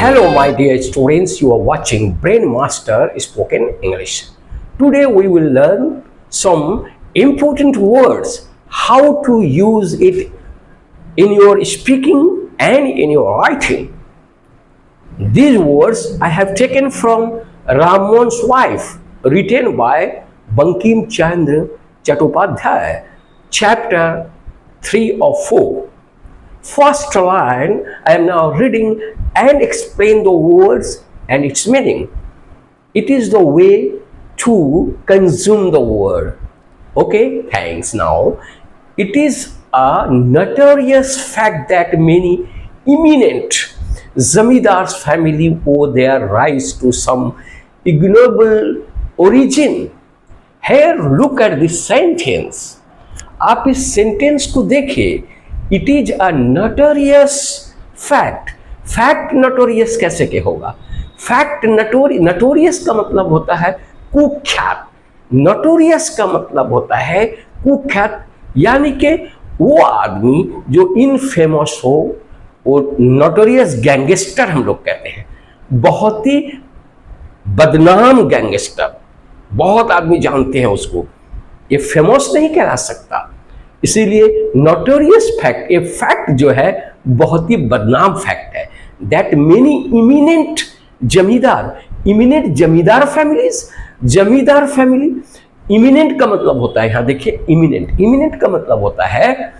Hello, my dear students. You are watching Brain Master Spoken English. Today, we will learn some important words, how to use it in your speaking and in your writing. These words I have taken from Ramon's Wife, written by Bankim Chandra Chattopadhyay, chapter 3 or 4. First line, I am now reading and explain the words and its meaning. It is the way to consume the word. Okay, thanks. Now, it is a notorious fact that many eminent Zamindars family owe their rise to some ignoble origin. Here, look at this sentence. आप इस sentence को देखिए. It is a notorious fact. Fact notorious कैसे के होगा? Fact notorious का मतलब होता है कुख्यात. नोटोरियस का मतलब होता है कुख्यात, यानी कि वो आदमी जो इनफेमस हो, वो नोटोरियस गैंगस्टर हम लोग कहते हैं. बहुत ही बदनाम गैंगस्टर, बहुत आदमी जानते हैं उसको. ये फेमस नहीं कहला सकता, इसीलिए नोटोरियस फैक्ट, ये फैक्ट जो है बहुत ही बदनाम फैक्ट है. दैट मेनी इमिनेंट जमींदार, इमिनेंट जमींदार फैमिलीज, जमींदार फैमिली. इमिनेंट का मतलब होता है, यहां देखिए इमिनेंट, इमिनेंट का मतलब होता है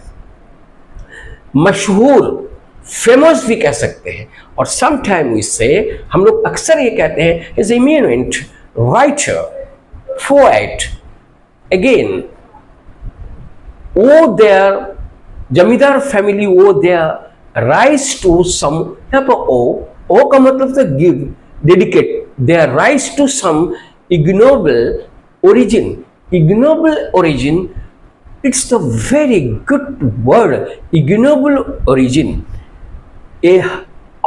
मशहूर, फेमस भी कह सकते हैं. और समटाइम इससे हम लोग अक्सर ये कहते हैं is eminent writer, poet. Again, owe their zamindar family owe their rise to some. यहाँ पर ओ का मतलब था give, dedicate. their rise to some ignoble origin. ignoble origin, it's the very good word. ignoble origin,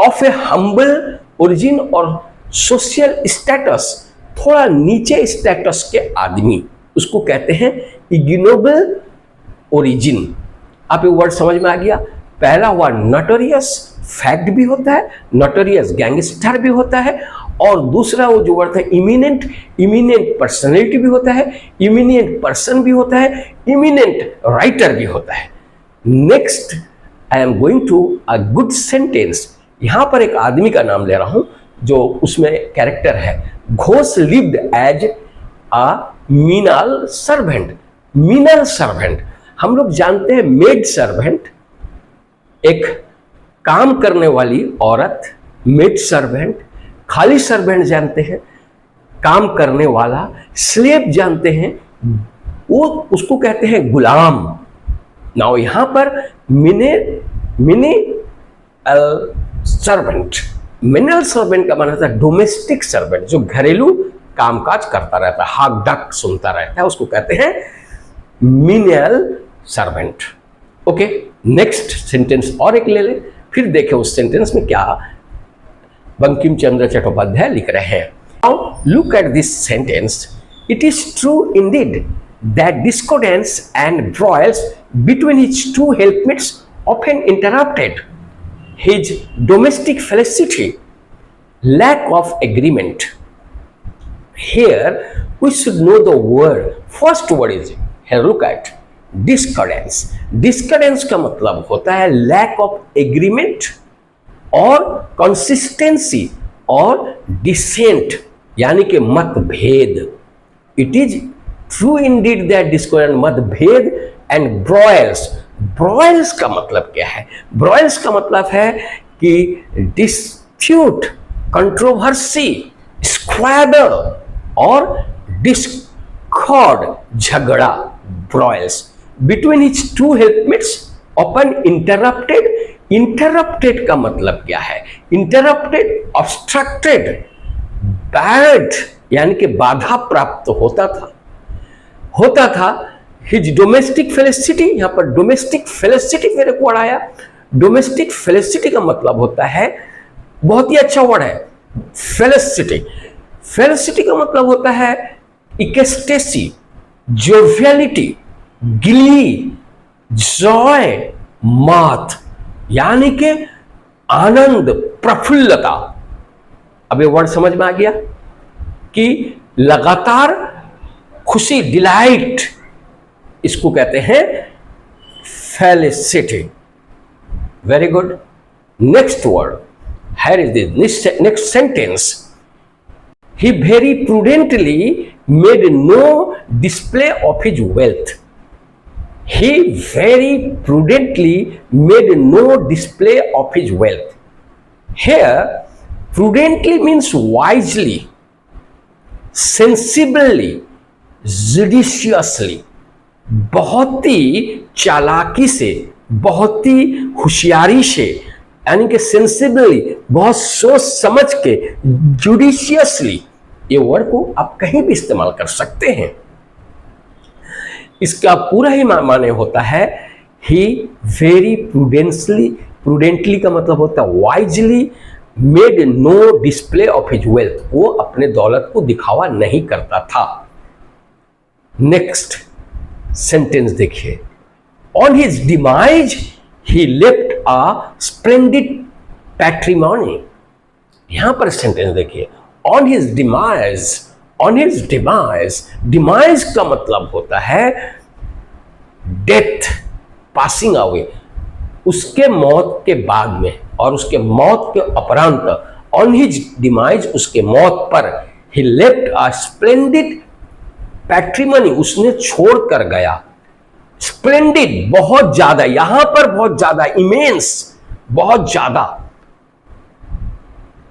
of a humble origin और social status, थोड़ा नीचे status के आदमी, उसको कहते हैं ignoble ओरिजिन. आप ये वर्ड समझ में आ गया? पहला हुआ नोटोरियस फैक्ट भी होता है, नोटोरियस गैंगस्टर भी होता है, और दूसरा वो जो वर्ड है इमिनेंट, इमिनेंट पर्सनैलिटी भी होता है, इमिनेंट पर्सन भी होता है, इमिनेंट राइटर भी होता है. Next, I am going to a good sentence. यहां पर एक आदमी का नाम ले रहा हूं जो उसमें कैरेक्टर है. Ghosh lived as a menial servant. Menial servant हम लोग जानते हैं, मेड सर्वेंट एक काम करने वाली औरत, मेड सर्वेंट. खाली सर्वेंट जानते हैं, काम करने वाला. स्लेव जानते हैं, वो उसको कहते हैं गुलाम. नाउ यहां पर मिनी सर्वेंट, मिनल सर्वेंट का मतलब था डोमेस्टिक सर्वेंट, जो घरेलू कामकाज करता रहता है, हाक डाक सुनता रहता है, उसको कहते हैं menial servant. Okay, next sentence और एक ले ले, फिर देखें उस सेंटेंस में क्या बंकिम चंद्र चट्टोपाध्याय लिख रहे हैं. Now look at this sentence. It is true indeed that discordance and broils between his two helpmates often interrupted his domestic felicity, lack of agreement. Here we should know the word. First word is, here look at discordance. Discordance का मतलब होता है lack of agreement और consistency और dissent, यानी कि मतभेद. It is true indeed that discordance, मतभेद, and broils. broils का मतलब क्या है? broils का मतलब है कि dispute, controversy, squabble और डिस्कॉर्ड, झगड़ा. Broils between his two helpmates often interrupted. Interrupted का मतलब क्या है? इंटरप्टेड, ऑब्स्ट्रक्टेड, बैड, यानी कि बाधा प्राप्त होता था. हिज डोमेस्टिक फेलिसिटी, यहां पर डोमेस्टिक फेलिसिटी मेरे को आया. डोमेस्टिक फेलिसिटी का मतलब होता है, बहुत ही अच्छा वर्ड है, फेलिसिटी. फेलिसिटी का मतलब होता है इकेस्टेसी, जोवियलिटी, गिली, जॉय, माथ, यानी कि आनंद, प्रफुल्लता. अब ये वर्ड समझ में आ गया कि लगातार खुशी, डिलाइट, इसको कहते हैं felicity. Very good. Next word, here is the next sentence. He very prudently made no display of his wealth. He very prudently made no display of his wealth. Here, prudently means wisely, sensibly, judiciously. बहुत ही चालाकी से, बहुत ही होशियारी से, यानी कि sensibly, बहुत सोच समझ के, जुडिशियसली, ये वर्ड को आप कहीं भी इस्तेमाल कर सकते हैं। इसका पूरा ही माने होता है ही वेरी प्रूडेंटली का मतलब होता है wisely, made no display of his wealth, वो अपने दौलत को दिखावा नहीं करता था। नेक्स्ट सेंटेंस देखिए, on his demise he left a splendid patrimony. यहां पर सेंटेंस देखिए, on his demise का मतलब होता है डेथ, पासिंग अवे, उसके मौत के बाद में और उसके मौत के उपरांत, on his demise, उसके मौत पर, he left a splendid patrimony, उसने छोड़कर गया। स्प्लेंडिड, बहुत ज्यादा, यहां पर बहुत ज्यादा, इमेंस, बहुत ज्यादा।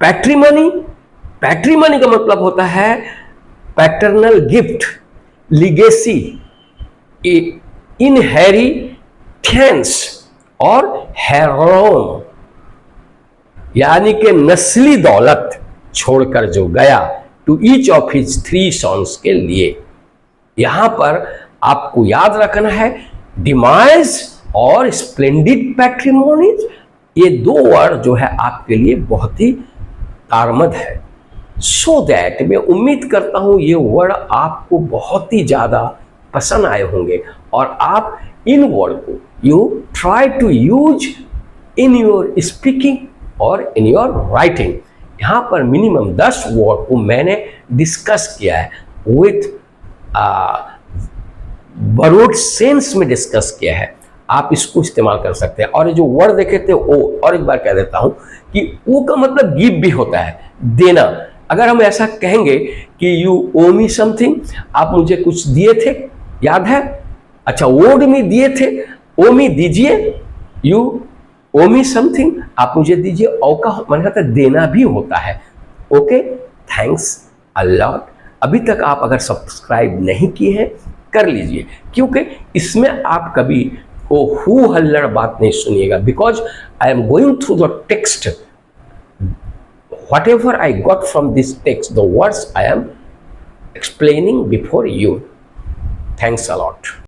पैट्रीमनी का मतलब होता है पैटर्नल गिफ्ट, लिगेसी, इनहेरिटेंस और हेरोम, यानी कि नस्ली दौलत छोड़कर जो गया, टू ईच ऑफ हिज 3 सॉन्स के लिए। यहां पर आपको याद रखना है डिमाइज और स्प्लेंडिड पैट्रिमोनीज, ये 2 वर्ड जो है आपके लिए बहुत ही कारगर है। सो दैट मैं उम्मीद करता हूं ये वर्ड आपको बहुत ही ज्यादा पसंद आए होंगे और आप इन वर्ड को you try to use in your speaking और इन योर राइटिंग। यहां पर मिनिमम 10 वर्ड को मैंने डिस्कस किया है, विथ बरोड सेंस में डिस्कस किया है। आप इसको इस्तेमाल कर सकते हैं। और जो वर्ड देखे थे ओ, और एक बार कह देता हूं कि ओ का मतलब गिव भी होता है, देना। अगर हम ऐसा कहेंगे कि यू ओ मी समथिंग, आप मुझे कुछ दिए थे, याद है? अच्छा, ओड मी दिए थे, ओ मी दीजिए, यू ओ मी समथिंग, आप मुझे दीजिए। ओ का मन कहता है देना भी होता है। Okay, thanks a lot. अभी तक आप अगर सब्सक्राइब नहीं किए हैं कर लीजिए, क्योंकि इसमें आप कभी वो हु हल्लड़ बात नहीं सुनिएगा, because I am going through the text, whatever I got from this text, the words I am explaining before you. Thanks a lot.